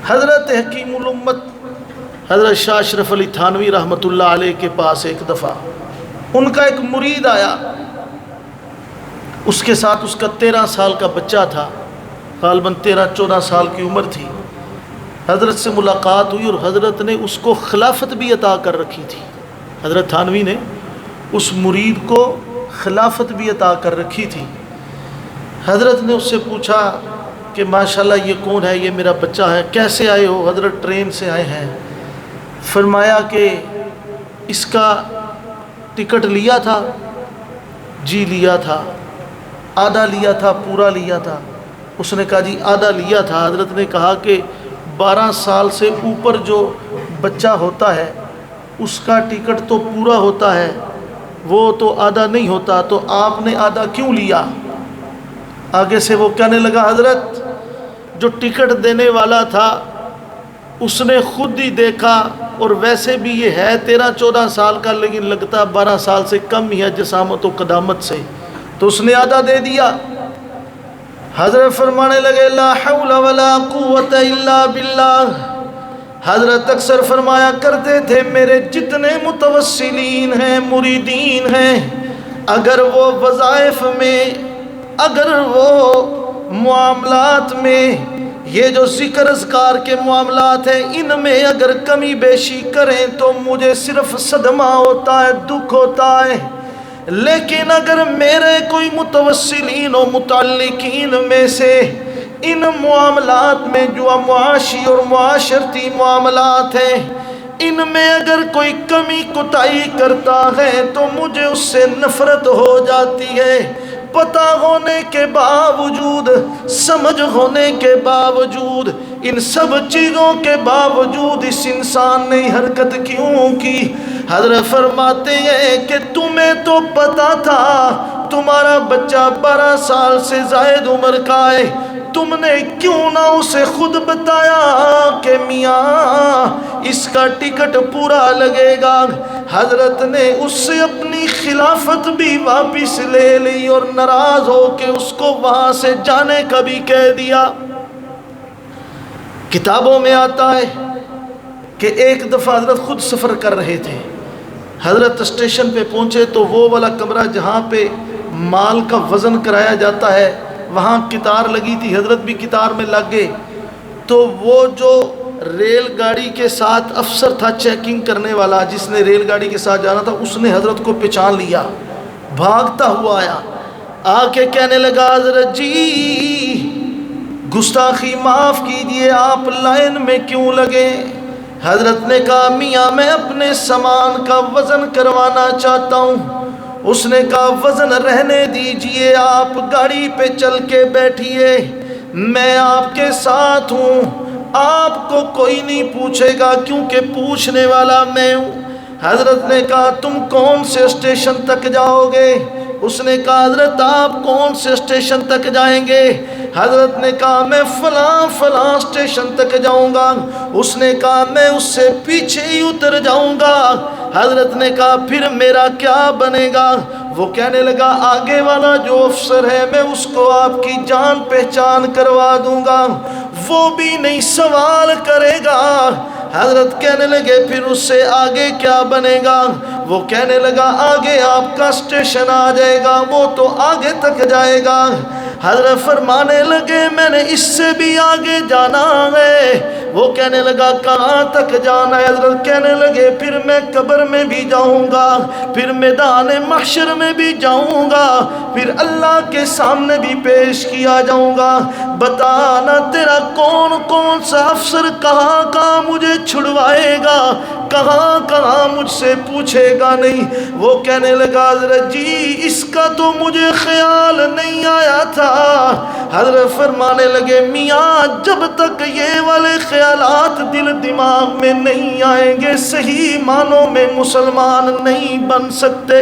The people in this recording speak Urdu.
حضرت حکیم الامت حضرت شاہ اشرف علی تھانوی رحمۃ اللہ علیہ کے پاس ایک دفعہ ان کا ایک مرید آیا، اس کے ساتھ اس کا 13 سال کا بچہ تھا، غالباً 13-14 سال کی عمر تھی۔ حضرت سے ملاقات ہوئی اور حضرت نے اس کو خلافت بھی عطا کر رکھی تھی۔ حضرت تھانوی نے اس مرید کو خلافت بھی عطا کر رکھی تھی۔ حضرت نے اس سے پوچھا کہ ماشاءاللہ یہ کون ہے؟ یہ میرا بچہ ہے، کیسے آئے ہو؟ حضرت ٹرین سے آئے ہیں۔ فرمایا کہ اس کا ٹکٹ لیا تھا؟ جی لیا تھا۔ آدھا لیا تھا پورا لیا تھا؟ اس نے کہا جی آدھا لیا تھا۔ حضرت نے کہا کہ 12 سال سے اوپر جو بچہ ہوتا ہے اس کا ٹکٹ تو پورا ہوتا ہے، وہ تو آدھا نہیں ہوتا، تو آپ نے آدھا کیوں لیا؟ آگے سے وہ کہنے لگا حضرت جو ٹکٹ دینے والا تھا اس نے خود ہی دیکھا، اور ویسے بھی یہ ہے 13-14 سال کا لیکن لگتا 12 سال سے کم ہی ہے جسامت و قدامت سے، تو اس نے آدھا دے دیا۔ حضرت فرمانے لگے لا حول ولا قوت الا باللہ۔ حضرت اکثر فرمایا کرتے تھے میرے جتنے متوسلین ہیں، مریدین ہیں، اگر وہ وظائف میں، اگر وہ معاملات میں، یہ جو ذکر اذکار کے معاملات ہیں ان میں اگر کمی بیشی کریں تو مجھے صرف صدمہ ہوتا ہے، دکھ ہوتا ہے، لیکن اگر میرے کوئی متوسلین و متعلقین میں سے ان معاملات میں جو معاشی اور معاشرتی معاملات ہیں ان میں اگر کوئی کمی کوتاہی کرتا ہے تو مجھے اس سے نفرت ہو جاتی ہے۔ پتہ ہونے کے باوجود، سمجھ ہونے کے باوجود، ان سب چیزوں کے باوجود اس انسان نے حرکت کیوں کی؟ حضرت فرماتے ہیں کہ تمہیں تو پتہ تھا تمہارا بچہ 12 سال سے زائد عمر کا ہے، تم نے کیوں نہ اسے خود بتایا کہ میاں اس کا ٹکٹ پورا لگے گا؟ حضرت نے اس سے اپنی خلافت بھی واپس لے لی اور ناراض ہو کے اس کو وہاں سے جانے کا بھی کہہ دیا۔ کتابوں میں آتا ہے کہ ایک دفعہ حضرت خود سفر کر رہے تھے، حضرت اسٹیشن پہ پہنچے تو وہ والا کمرہ جہاں پہ مال کا وزن کرایا جاتا ہے وہاں قطار لگی تھی، حضرت بھی قطار میں لگ گئے، تو وہ جو ریل گاڑی کے ساتھ افسر تھا چیکنگ کرنے والا جس نے ریل گاڑی کے ساتھ جانا تھا اس نے حضرت کو پہچان لیا، بھاگتا ہوا آیا، آ کے کہنے لگا حضرت جی گستاخی معاف کیجئے، آپ لائن میں کیوں لگے؟ حضرت نے کہا میاں میں اپنے سامان کا وزن کروانا چاہتا ہوں۔ اس نے کہا وزن رہنے دیجئے، آپ گاڑی پہ چل کے بیٹھیے، میں آپ کے ساتھ ہوں، آپ کو کوئی نہیں پوچھے گا کیونکہ پوچھنے والا میں ہوں۔ حضرت نے کہا تم کون سے اسٹیشن تک جاؤ گے؟ اس نے کہا حضرت آپ کون سے اسٹیشن تک جائیں گے؟ حضرت نے کہا میں فلاں فلاں اسٹیشن تک جاؤں گا۔ اس نے کہا میں اس سے پیچھے ہی اتر جاؤں گا۔ حضرت نے کہا پھر میرا کیا بنے گا؟ وہ کہنے لگا آگے والا جو افسر ہے میں اس کو آپ کی جان پہچان کروا دوں گا، وہ بھی نہیں سوال کرے گا۔ حضرت کہنے لگے پھر اس سے آگے کیا بنے گا؟ وہ کہنے لگا آگے آپ کا اسٹیشن آ جائے گا، وہ تو آگے تک جائے گا۔ حضرت فرمانے لگے میں نے اس سے بھی آگے جانا ہے۔ وہ کہنے لگا کہاں تک جانا ہے؟ حضرت کہنے لگے پھر میں قبر میں بھی جاؤں گا، پھر میدان محشر میں بھی جاؤں گا، پھر اللہ کے سامنے بھی پیش کیا جاؤں گا، بتانا تیرا کون کون سا افسر کہاں کہاں مجھے چھڑوائے گا، کہاں کہاں مجھ سے پوچھے گا نہیں۔ وہ کہنے لگا حضرت جی اس کا تو مجھے خیال نہیں آیا تھا۔ حضرت فرمانے لگے میاں جب تک یہ والے خیالات دل دماغ میں نہیں آئیں گے صحیح معنوں میں مسلمان نہیں بن سکتے۔